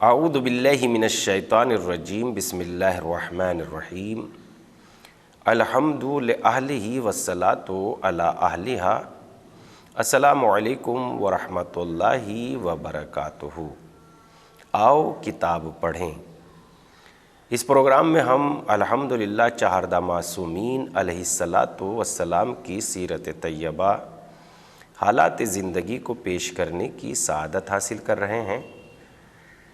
اعوذ باللہ من الشیطان الرجیم بسم اللہ الرحمن الرحیم الحمد لأہلہ والصلاۃ علی اہلہا السلام علیکم ورحمۃ اللہ وبرکاتہ۔ آؤ کتاب پڑھیں۔ اس پروگرام میں ہم الحمدللہ چہاردہ معصومین علیہ الصلاۃ والسلام کی سیرت طیبہ، حالات زندگی کو پیش کرنے کی سعادت حاصل کر رہے ہیں۔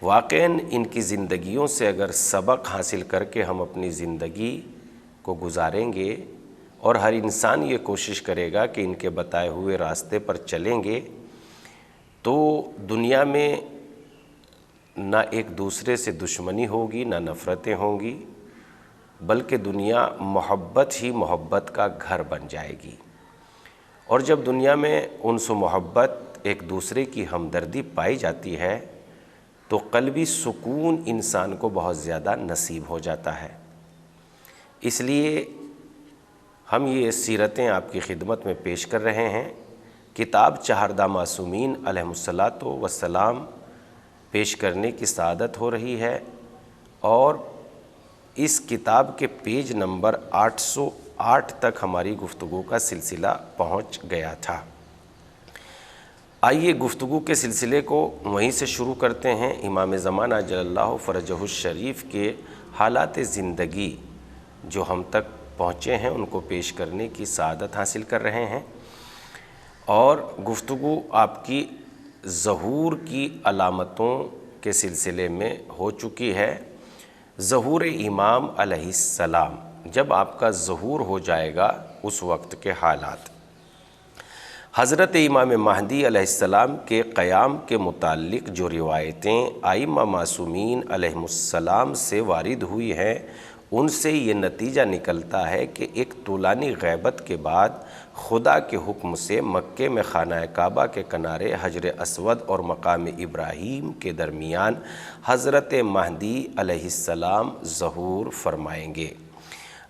واقعاً ان کی زندگیوں سے اگر سبق حاصل کر کے ہم اپنی زندگی کو گزاریں گے اور ہر انسان یہ کوشش کرے گا کہ ان کے بتائے ہوئے راستے پر چلیں گے تو دنیا میں نہ ایک دوسرے سے دشمنی ہوگی، نہ نفرتیں ہوں گی، بلکہ دنیا محبت ہی محبت کا گھر بن جائے گی۔ اور جب دنیا میں انس و محبت، ایک دوسرے کی ہمدردی پائی جاتی ہے تو قلبی سکون انسان کو بہت زیادہ نصیب ہو جاتا ہے۔ اس لیے ہم یہ سیرتیں آپ کی خدمت میں پیش کر رہے ہیں۔ کتاب چہاردہ معصومین علیہ الصلاۃ والسلام پیش کرنے کی سعادت ہو رہی ہے، اور اس کتاب کے پیج نمبر 808 تک ہماری گفتگو کا سلسلہ پہنچ گیا تھا۔ آئیے گفتگو کے سلسلے کو وہیں سے شروع کرتے ہیں۔ امام زمانہ جل اللہ فرجہ الشریف کے حالات زندگی جو ہم تک پہنچے ہیں ان کو پیش کرنے کی سعادت حاصل کر رہے ہیں، اور گفتگو آپ کی ظہور کی علامتوں کے سلسلے میں ہو چکی ہے۔ ظہور امام علیہ السلام، جب آپ کا ظہور ہو جائے گا اس وقت کے حالات۔ حضرت امام مہدی علیہ السلام کے قیام کے متعلق جو روایتیں ائمہ معصومین علیہ السلام سے وارد ہوئی ہیں، ان سے یہ نتیجہ نکلتا ہے کہ ایک طولانی غیبت کے بعد خدا کے حکم سے مکے میں خانہ کعبہ کے کنارے حجر اسود اور مقام ابراہیم کے درمیان حضرت مہدی علیہ السلام ظہور فرمائیں گے۔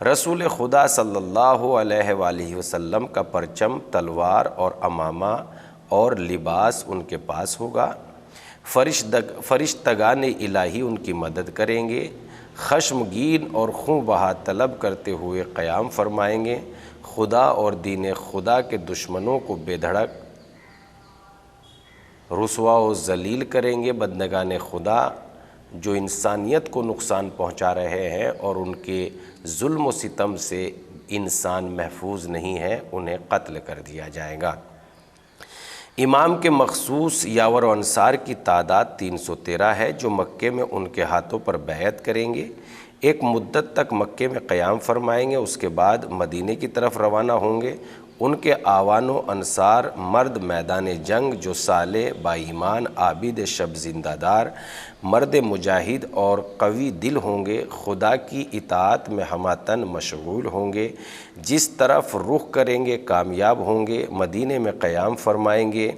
رسول خدا صلی اللہ علیہ وآلہ وسلم کا پرچم، تلوار اور عمامہ اور لباس ان کے پاس ہوگا۔ فرشتگان الہی ان کی مدد کریں گے، خشمگین اور خون بہا طلب کرتے ہوئے قیام فرمائیں گے، خدا اور دین خدا کے دشمنوں کو بے دھڑک رسوا و ذلیل کریں گے۔ بندگان خدا جو انسانیت کو نقصان پہنچا رہے ہیں اور ان کے ظلم و ستم سے انسان محفوظ نہیں ہے، انہیں قتل کر دیا جائے گا۔ امام کے مخصوص یاور و انصار کی تعداد 313 ہے جو مکے میں ان کے ہاتھوں پر بیعت کریں گے، ایک مدت تک مکے میں قیام فرمائیں گے، اس کے بعد مدینے کی طرف روانہ ہوں گے۔ ان کے آوان و انصار مرد میدان جنگ جو صالح، با ایمان، عابد، شب زندہ دار، مرد مجاہد اور قوی دل ہوں گے، خدا کی اطاعت میں ہمہ مشغول ہوں گے، جس طرف رخ کریں گے کامیاب ہوں گے۔ مدینے میں قیام فرمائیں گے۔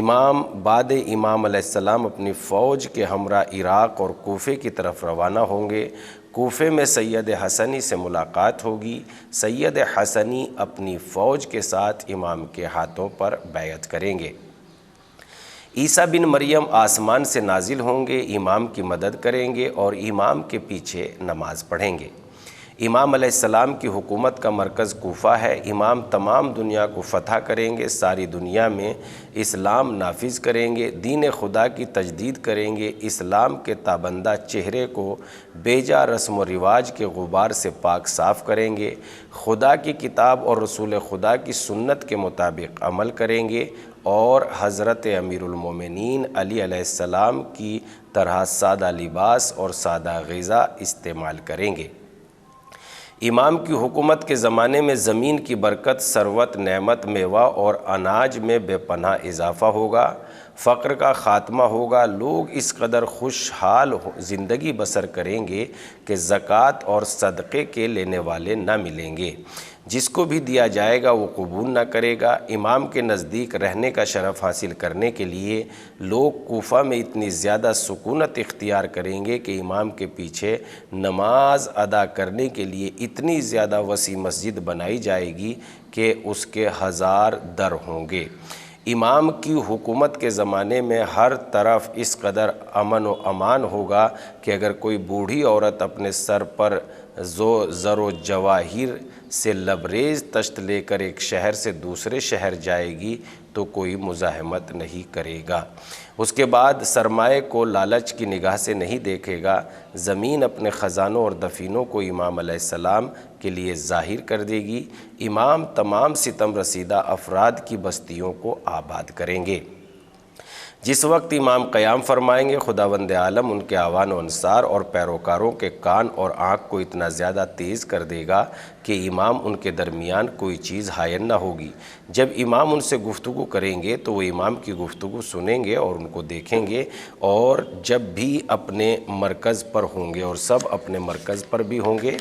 امام بعد امام علیہ السلام اپنی فوج کے ہمراہ عراق اور کوفے کی طرف روانہ ہوں گے۔ کوفے میں سید حسنی سے ملاقات ہوگی۔ سید حسنی اپنی فوج کے ساتھ امام کے ہاتھوں پر بیعت کریں گے۔ عیسیٰ بن مریم آسمان سے نازل ہوں گے، امام کی مدد کریں گے اور امام کے پیچھے نماز پڑھیں گے۔ امام علیہ السلام کی حکومت کا مرکز کوفہ ہے۔ امام تمام دنیا کو فتح کریں گے، ساری دنیا میں اسلام نافذ کریں گے، دین خدا کی تجدید کریں گے، اسلام کے تابندہ چہرے کو بیجا رسم و رواج کے غبار سے پاک صاف کریں گے، خدا کی کتاب اور رسول خدا کی سنت کے مطابق عمل کریں گے، اور حضرت امیر المومنین علی علیہ السلام کی طرح سادہ لباس اور سادہ غذا استعمال کریں گے۔ امام کی حکومت کے زمانے میں زمین کی برکت، ثروت، نعمت، میوہ اور اناج میں بے پناہ اضافہ ہوگا، فقر کا خاتمہ ہوگا، لوگ اس قدر خوشحال زندگی بسر کریں گے کہ زکوٰۃ اور صدقے کے لینے والے نہ ملیں گے، جس کو بھی دیا جائے گا وہ قبول نہ کرے گا۔ امام کے نزدیک رہنے کا شرف حاصل کرنے کے لیے لوگ کوفہ میں اتنی زیادہ سکونت اختیار کریں گے کہ امام کے پیچھے نماز ادا کرنے کے لیے اتنی زیادہ وسیع مسجد بنائی جائے گی کہ اس کے 1000 در ہوں گے۔ امام کی حکومت کے زمانے میں ہر طرف اس قدر امن و امان ہوگا کہ اگر کوئی بوڑھی عورت اپنے سر پر زر و جواہر سے لبریز تشت لے کر ایک شہر سے دوسرے شہر جائے گی تو کوئی مزاحمت نہیں کرے گا۔ اس کے بعد سرمایہ کو لالچ کی نگاہ سے نہیں دیکھے گا۔ زمین اپنے خزانوں اور دفینوں کو امام علیہ السلام کے لیے ظاہر کر دے گی۔ امام تمام ستم رسیدہ افراد کی بستیوں کو آباد کریں گے۔ جس وقت امام قیام فرمائیں گے خداوند عالم ان کے اعوان و انصار اور پیروکاروں کے کان اور آنکھ کو اتنا زیادہ تیز کر دے گا کہ امام ان کے درمیان کوئی چیز حائل نہ ہوگی۔ جب امام ان سے گفتگو کریں گے تو وہ امام کی گفتگو سنیں گے اور ان کو دیکھیں گے، اور جب بھی اپنے مرکز پر ہوں گے اور سب اپنے مرکز پر بھی ہوں گے۔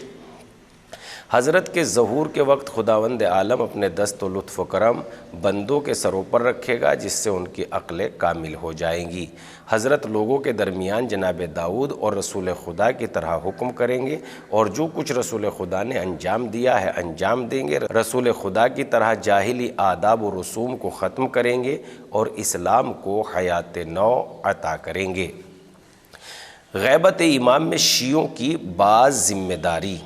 حضرت کے ظہور کے وقت خداوند عالم اپنے دست و لطف و کرم بندوں کے سروں پر رکھے گا جس سے ان کی عقلیں کامل ہو جائیں گی۔ حضرت لوگوں کے درمیان جناب داؤد اور رسول خدا کی طرح حکم کریں گے، اور جو کچھ رسول خدا نے انجام دیا ہے انجام دیں گے۔ رسول خدا کی طرح جاہلی آداب و رسوم کو ختم کریں گے اور اسلام کو حیات نو عطا کریں گے۔ غیبت امام میں شیعوں کی بعض ذمہ داری۔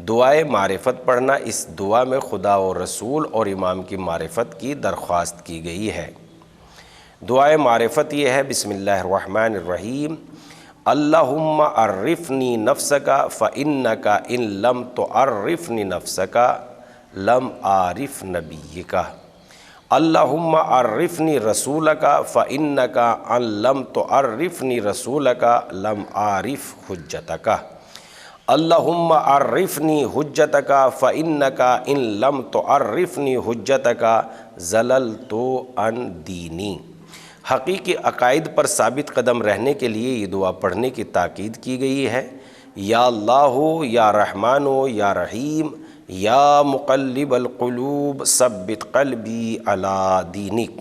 دعائے معرفت پڑھنا، اس دعا میں خدا و رسول اور امام کی معرفت کی درخواست کی گئی ہے۔ دعائے معرفت یہ ہے: بسم اللہ الرحمن الرحیم، اللہم عرفنی نفسک فإنک ان لم تعرفنی نفسک لم عارف نبیک، اللہم عرفنی رسولک فإنک ان لم تعرفنی رسولک لم عارف حجتک، اللہم عرفنی حجتک فإنک ان لم تعرفنی حجتک زللت عن دینی۔ حقیقی عقائد پر ثابت قدم رہنے کے لیے یہ دعا پڑھنے کی تاکید کی گئی ہے۔ یا اللہ یا رحمان یا رحیم یا مقلب القلوب ثبت قلبی علی دینک۔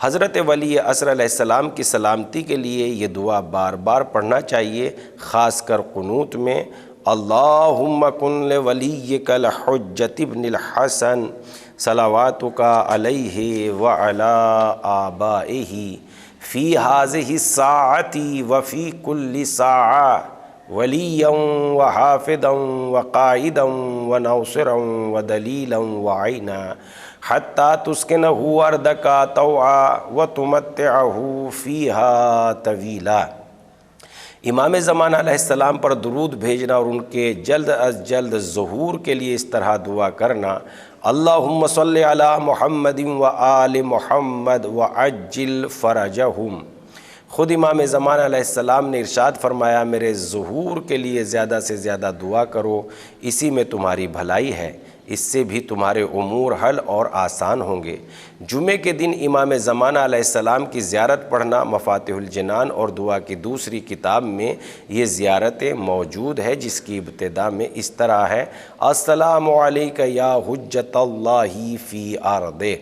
حضرت ولی عصر علیہ السلام کی سلامتی کے لیے یہ دعا بار بار پڑھنا چاہیے، خاص کر قنوت میں۔ اللہم کن لولیک الحجۃ ابن الحسن صلواتک علیہ وعلی آبائہ فی ہذہ الساعۃ وفی کل ساعہ ولیا وحافظا وقائدا وناصرا ودلیلا وعینا حتی تسکنہ ارضک طوعا وتمتعہ فیہا طویلا۔ امام زمانہ علیہ السلام پر درود بھیجنا اور ان کے جلد از جلد ظہور کے لیے اس طرح دعا کرنا: اللہم صلی علی محمد و آل محمد وعجل فرجہم۔ خود امام زمانہ علیہ السلام نے ارشاد فرمایا: میرے ظہور کے لیے زیادہ سے زیادہ دعا کرو، اسی میں تمہاری بھلائی ہے، اس سے بھی تمہارے امور حل اور آسان ہوں گے۔ جمعے کے دن امام زمانہ علیہ السلام کی زیارت پڑھنا مفاتح الجنان اور دعا کی دوسری کتاب میں یہ زیارتیں موجود ہے، جس کی ابتدا میں اس طرح ہے: السلام علیک یا حجت اللہ فی ارضہ۔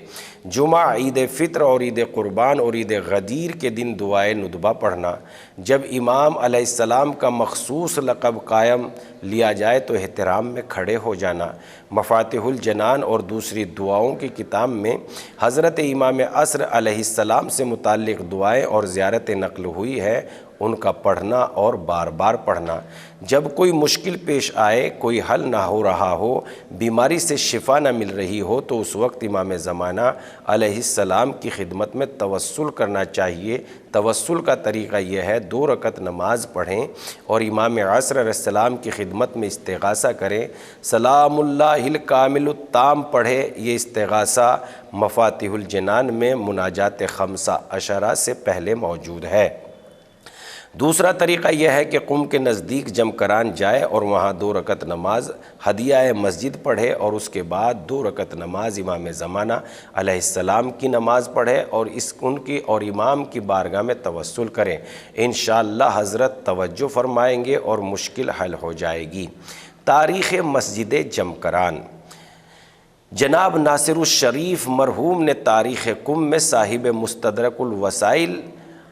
جمعہ، عید فطر اور عید قربان اور عید غدیر کے دن دعائے ندبہ پڑھنا۔ جب امام علیہ السلام کا مخصوص لقب قائم لیا جائے تو احترام میں کھڑے ہو جانا۔ مفاتح الجنان اور دوسری دعاؤں کی کتاب میں حضرت امام عصر علیہ السلام سے متعلق دعائیں اور زیارتیں نقل ہوئی ہے، ان کا پڑھنا اور بار بار پڑھنا۔ جب کوئی مشکل پیش آئے، کوئی حل نہ ہو رہا ہو، بیماری سے شفا نہ مل رہی ہو، تو اس وقت امام زمانہ علیہ السلام کی خدمت میں توسل کرنا چاہیے۔ توسل کا طریقہ یہ ہے: 2 رکعت نماز پڑھیں اور امام عصر علیہ السلام کی خدمت میں استغاثہ کریں۔ سلام اللہ الکامل التام پڑھے۔ یہ استغاثہ مفاتح الجنان میں مناجات 15 سے پہلے موجود ہے۔ دوسرا طریقہ یہ ہے کہ قم کے نزدیک جمکران جائے اور وہاں 2 رکعت نماز ہدیہ مسجد پڑھے، اور اس کے بعد 2 رکعت نماز امام زمانہ علیہ السلام کی نماز پڑھے اور ان کی اور امام کی بارگاہ میں توسل کریں۔ انشاءاللہ حضرت توجہ فرمائیں گے اور مشکل حل ہو جائے گی۔ تاریخ مسجد جمکران۔ جناب ناصر الشریف مرحوم نے تاریخ قم میں صاحب مستدرک الوسائل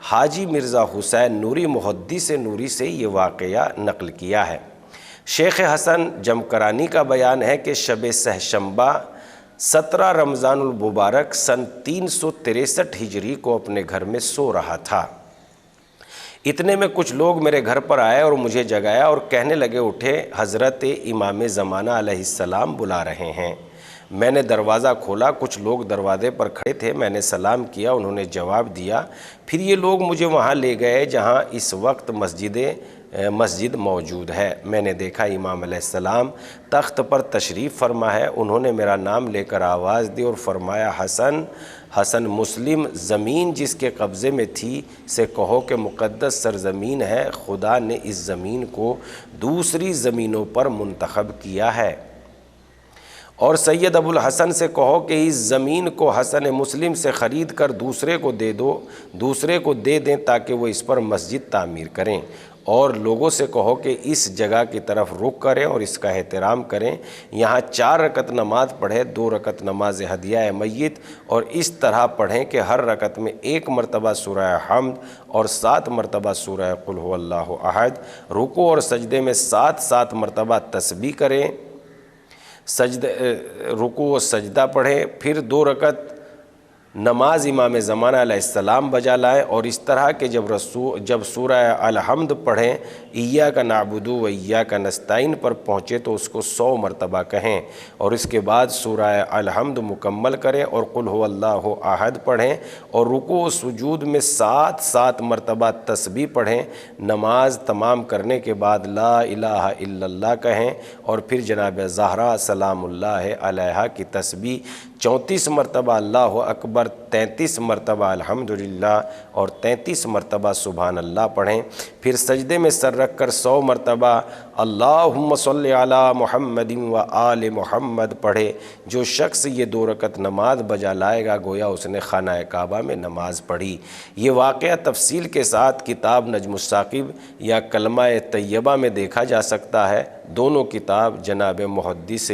حاجی مرزا حسین نوری محدث نوری سے یہ واقعہ نقل کیا ہے۔ شیخ حسن جمکرانی کا بیان ہے کہ شب سہ شنبہ 17 رمضان المبارک سن 363 ہجری کو اپنے گھر میں سو رہا تھا۔ اتنے میں کچھ لوگ میرے گھر پر آئے اور مجھے جگایا اور کہنے لگے، اٹھے، حضرت امام زمانہ علیہ السلام بلا رہے ہیں۔ میں نے دروازہ کھولا، کچھ لوگ دروازے پر کھڑے تھے، میں نے سلام کیا، انہوں نے جواب دیا۔ پھر یہ لوگ مجھے وہاں لے گئے جہاں اس وقت مسجد موجود ہے۔ میں نے دیکھا امام علیہ السلام تخت پر تشریف فرما ہے۔ انہوں نے میرا نام لے کر آواز دی اور فرمایا، حسن مسلم، زمین جس کے قبضے میں تھی سے کہو کہ مقدس سرزمین ہے، خدا نے اس زمین کو دوسری زمینوں پر منتخب کیا ہے، اور سید ابو الحسن سے کہو کہ اس زمین کو حسن مسلم سے خرید کر دوسرے کو دے دیں تاکہ وہ اس پر مسجد تعمیر کریں، اور لوگوں سے کہو کہ اس جگہ کی طرف رخ کریں اور اس کا احترام کریں، یہاں 4 رکعت نماز پڑھیں، 2 رکعت نماز ہدیہ میت، اور اس طرح پڑھیں کہ ہر رکعت میں 1 مرتبہ سورہ حمد اور 7 مرتبہ سورہ قل هو اللہ احد، رکوع اور سجدے میں 7 مرتبہ تسبیح کریں، رکوع و سجدہ پڑھیں، پھر 2 رکعت نماز امام زمانہ علیہ السلام بجا لائیں، اور اس طرح کہ جب سورہ الحمد پڑھیں، ایاک نعبد و ایاک نستعین پر پہنچے تو اس کو 100 مرتبہ کہیں، اور اس کے بعد سورہ الحمد مکمل کریں اور قل هو اللہ احد پڑھیں، اور رکوع و سجود میں 7 مرتبہ تسبیح پڑھیں۔ نماز تمام کرنے کے بعد لا الہ الا اللہ کہیں، اور پھر جناب زہرا سلام اللہ علیہا کی تسبیح 34 مرتبہ اللہ اکبر، 33 مرتبہ الحمدللہ اور 33 مرتبہ سبحان اللہ پڑھیں۔ پھر سجدے میں سر رکھ کر 100 مرتبہ اللہم صلی علی محمد و آل محمد پڑھے۔ جو شخص یہ 2 رکعت نماز بجا لائے گا گویا اس نے خانہ کعبہ میں نماز پڑھی۔ یہ واقعہ تفصیل کے ساتھ کتاب نجم الثاقب یا کلمہ طیبہ میں دیکھا جا سکتا ہے۔ دونوں کتاب جناب محدث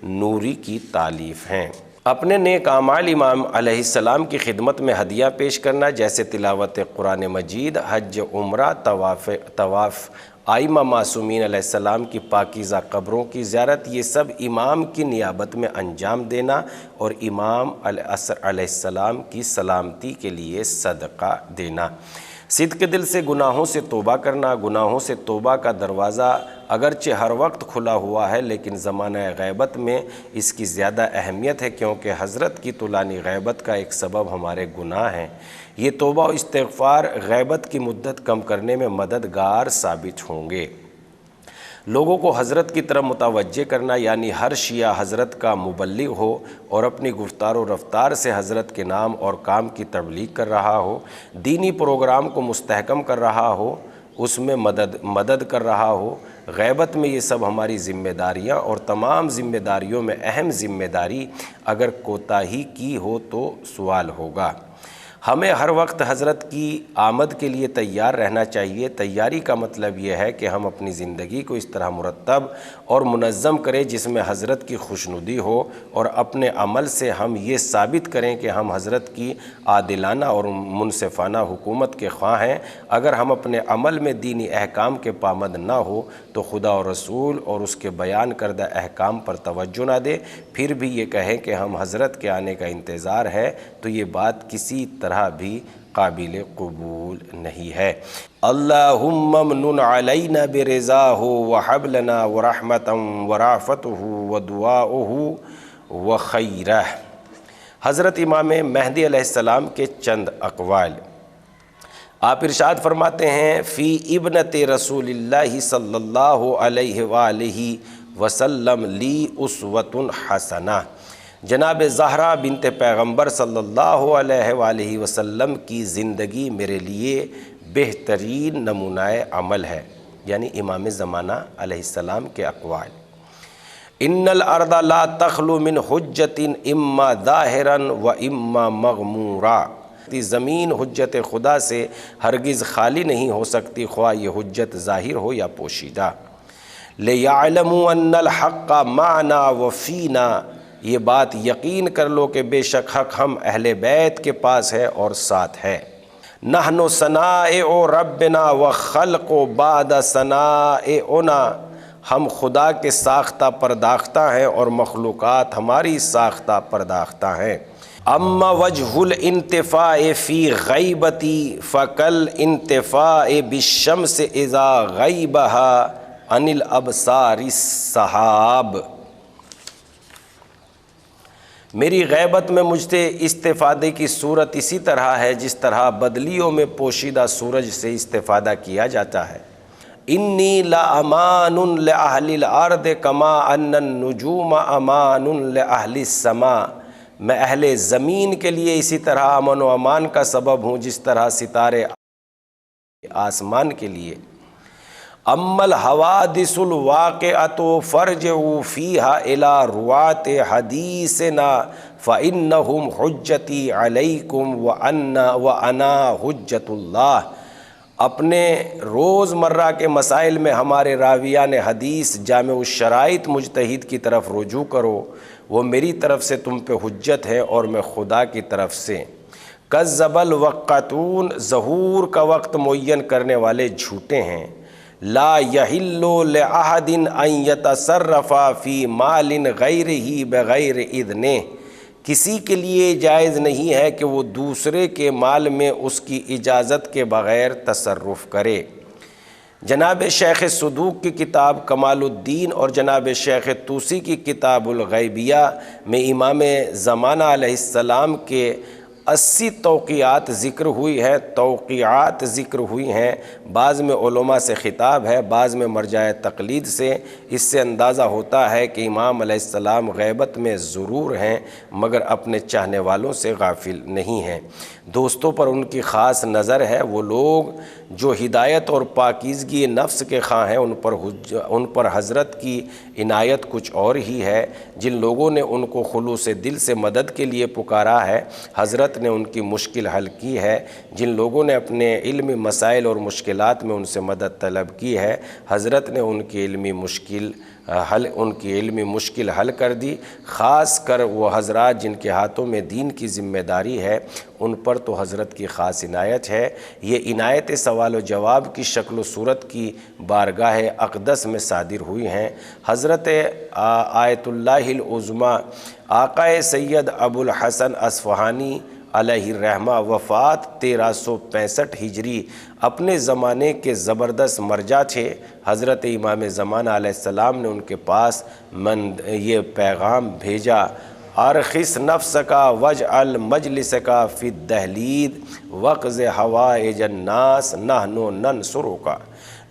نوری کی تالیف ہیں۔ اپنے نیک اعمال امام علیہ السلام کی خدمت میں ہدیہ پیش کرنا، جیسے تلاوت قرآن مجید، حج، عمرہ، طواف آئمہ معصومین علیہ السلام کی پاکیزہ قبروں کی زیارت، یہ سب امام کی نیابت میں انجام دینا، اور امام علیہ السلام کی سلامتی کے لیے صدقہ دینا۔ صدق دل سے گناہوں سے توبہ کرنا، گناہوں سے توبہ کا دروازہ اگرچہ ہر وقت کھلا ہوا ہے لیکن زمانہ غیبت میں اس کی زیادہ اہمیت ہے، کیونکہ حضرت کی طولانی غیبت کا ایک سبب ہمارے گناہ ہیں۔ یہ توبہ و استغفار غیبت کی مدت کم کرنے میں مددگار ثابت ہوں گے۔ لوگوں کو حضرت کی طرف متوجہ کرنا، یعنی ہر شیعہ حضرت کا مبلغ ہو اور اپنی گفتار و رفتار سے حضرت کے نام اور کام کی تبلیغ کر رہا ہو، دینی پروگرام کو مستحکم کر رہا ہو، اس میں مدد کر رہا ہو۔ غیبت میں یہ سب ہماری ذمہ داریاں، اور تمام ذمہ داریوں میں اہم ذمہ داری اگر کوتاہی کی ہو تو سوال ہوگا۔ ہمیں ہر وقت حضرت کی آمد کے لیے تیار رہنا چاہیے۔ تیاری کا مطلب یہ ہے کہ ہم اپنی زندگی کو اس طرح مرتب اور منظم کریں جس میں حضرت کی خوشنودی ہو، اور اپنے عمل سے ہم یہ ثابت کریں کہ ہم حضرت کی عادلانہ اور منصفانہ حکومت کے خواہاں ہیں۔ اگر ہم اپنے عمل میں دینی احکام کے پابند نہ ہو تو خدا اور رسول اور اس کے بیان کردہ احکام پر توجہ نہ دے، پھر بھی یہ کہیں کہ ہم حضرت کے آنے کا انتظار ہے، تو یہ بات کسی طرح بھی قابل قبول نہیں ہے۔ اللہم امنن علینا برضاہ وہب لنا ورحمتا ورافتہ ودعاؤہ وخیرہ۔ حضرت امام مہدی علیہ السلام کے چند اقوال۔ آپ ارشاد فرماتے ہیں، فی ابنت رسول اللہ صلی اللہ علیہ وآلہ وسلم لی اسوۃ حسنہ۔ جناب زہرا بنت پیغمبر صلی اللہ علیہ وآلہ وسلم کی زندگی میرے لیے بہترین نمونہ عمل ہے، یعنی امام زمانہ علیہ السلام کے اقوال۔ ان الارض لا تخلو من حجت اما ظاہرا و اما مغمورا۔ زمین حجت خدا سے ہرگز خالی نہیں ہو سکتی، خواہ یہ حجت ظاہر ہو یا پوشیدہ۔ لِيَعْلَمُوا أَنَّ الْحَقَّ مَعْنَا وَفِينَا، یہ بات یقین کر لو کہ بے شک حق ہم اہل بیت کے پاس ہے اور ساتھ ہے۔ نحن صنائع ربنا وخلق بعد صنائعنا، ہم خدا کے ساختہ پرداختہ ہیں اور مخلوقات ہماری ساختہ پرداختہ ہیں۔ اما وجہ الانتفاع فی غیبتی فکل انتفاع بالشمس اذا غیبها عن الابصار السحاب۔ میری غیبت میں مجھ سے استفادے کی صورت اسی طرح ہے جس طرح بدلیوں میں پوشیدہ سورج سے استفادہ کیا جاتا ہے۔ انی لامان لأہل الارض کما ان النجوم امان لأہل السماء، میں اہل زمین کے لیے اسی طرح امن و امان کا سبب ہوں جس طرح ستارے آسمان کے لیے۔ اما الحوادث الواقعۃ فرجعوا فیہا الی رواة حدیثنا فانہم حجتی علیکم وانا حجت اللہ۔ اپنے روز مرہ کے مسائل میں ہمارے راویان حدیث جامع الشرائط مجتہد کی طرف رجوع کرو، وہ میری طرف سے تم پہ حجت ہے اور میں خدا کی طرف سے۔ کذب الوقتون، ظہور کا وقت معین کرنے والے جھوٹے ہیں۔ لا یحل لأحد ان یتصرف فی مال غیرہ بغیر اذنہ، کسی کے لیے جائز نہیں ہے کہ وہ دوسرے کے مال میں اس کی اجازت کے بغیر تصرف کرے۔ جناب شیخ صدوق کی کتاب کمال الدین اور جناب شیخ طوسی کی کتاب الغیبیہ میں امام زمانہ علیہ السلام کے 80 توقیعات ذکر ہوئی ہے، توقیعات ذکر ہوئی ہیں۔ بعض میں علماء سے خطاب ہے، بعض میں مرجع تقلید سے۔ اس سے اندازہ ہوتا ہے کہ امام علیہ السلام غیبت میں ضرور ہیں مگر اپنے چاہنے والوں سے غافل نہیں ہیں۔ دوستوں پر ان کی خاص نظر ہے۔ وہ لوگ جو ہدایت اور پاکیزگی نفس کے خواہ ہیں ان پر حضرت کی عنایت کچھ اور ہی ہے۔ جن لوگوں نے ان کو خلوص دل سے مدد کے لیے پکارا ہے، حضرت نے ان کی مشکل حل کی ہے۔ جن لوگوں نے اپنے علمی مسائل اور مشکلات میں ان سے مدد طلب کی ہے، حضرت نے ان کی علمی مشکل حل کر دی۔ خاص کر وہ حضرات جن کے ہاتھوں میں دین کی ذمہ داری ہے، ان پر تو حضرت کی خاص عنایت ہے۔ یہ عنایت سوال و جواب کی شکل و صورت کی بارگاہ اقدس میں صادر ہوئی ہیں۔ حضرت آیت اللہ العظمیٰ آقا سید ابو الحسن اصفہانی علیہ الرحمہ وفات 1365 ہجری اپنے زمانے کے زبردست مرجع تھے۔ حضرت امام زمانہ علیہ السلام نے ان کے پاس یہ پیغام بھیجا، ارخص نفس کا وجعل مجلس کا فی الدہلید وقض حوائج الناس نحن ننصرک۔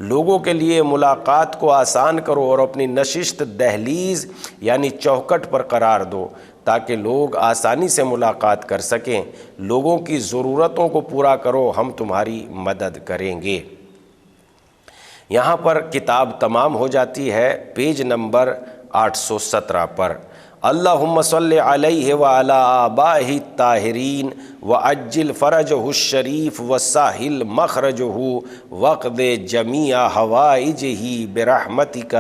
لوگوں کے لیے ملاقات کو آسان کرو اور اپنی نشست دہلیز یعنی چوکھٹ پر قرار دو تاکہ لوگ آسانی سے ملاقات کر سکیں۔ لوگوں کی ضرورتوں کو پورا کرو، ہم تمہاری مدد کریں گے۔ یہاں پر کتاب تمام ہو جاتی ہے پیج نمبر 817 پر۔ اللہم صلی علیہ وعلی آبائہ الطاہرین وعجل فرجہ الشریف وسہل مخرجہ وقض جمیع حوائجہ برحمتک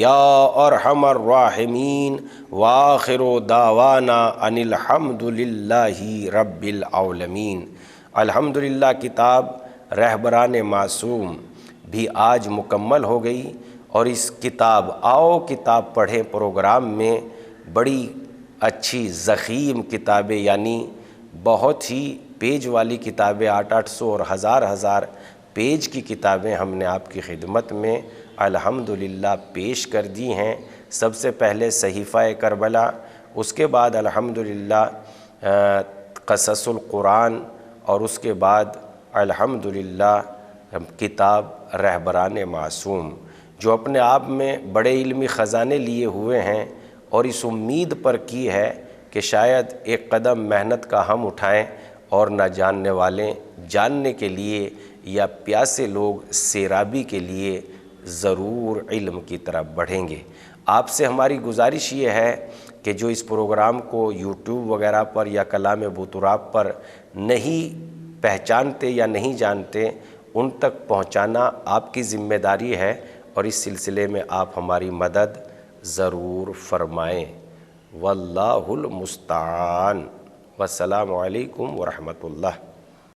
یا ارحم الراحمین وآخر دعوانا ان الحمد للہ رب العالمین۔ الحمدللہ کتاب رہبران معصوم بھی آج مکمل ہو گئی، اور اس کتاب آؤ کتاب پڑھیں پروگرام میں بڑی اچھی ضخیم کتابیں، یعنی بہت ہی پیج والی کتابیں، 800 اور ہزار پیج کی کتابیں ہم نے آپ کی خدمت میں الحمدللہ پیش کر دی ہیں۔ سب سے پہلے صحیفہ کربلا، اس کے بعد الحمدللہ قصص القرآن، اور اس کے بعد الحمدللہ کتاب رہبران معصوم، جو اپنے آپ میں بڑے علمی خزانے لیے ہوئے ہیں، اور اس امید پر کی ہے کہ شاید ایک قدم محنت کا ہم اٹھائیں اور نہ جاننے والے جاننے کے لیے یا پیاسے لوگ سیرابی کے لیے ضرور علم کی طرف بڑھیں گے۔ آپ سے ہماری گزارش یہ ہے کہ جو اس پروگرام کو یوٹیوب وغیرہ پر یا کلام بوتراب پر نہیں پہچانتے یا نہیں جانتے، ان تک پہنچانا آپ کی ذمہ داری ہے، اور اس سلسلے میں آپ ہماری مدد ضرور فرمائیں۔ واللہ المستعان۔ والسلام علیکم ورحمۃ اللہ۔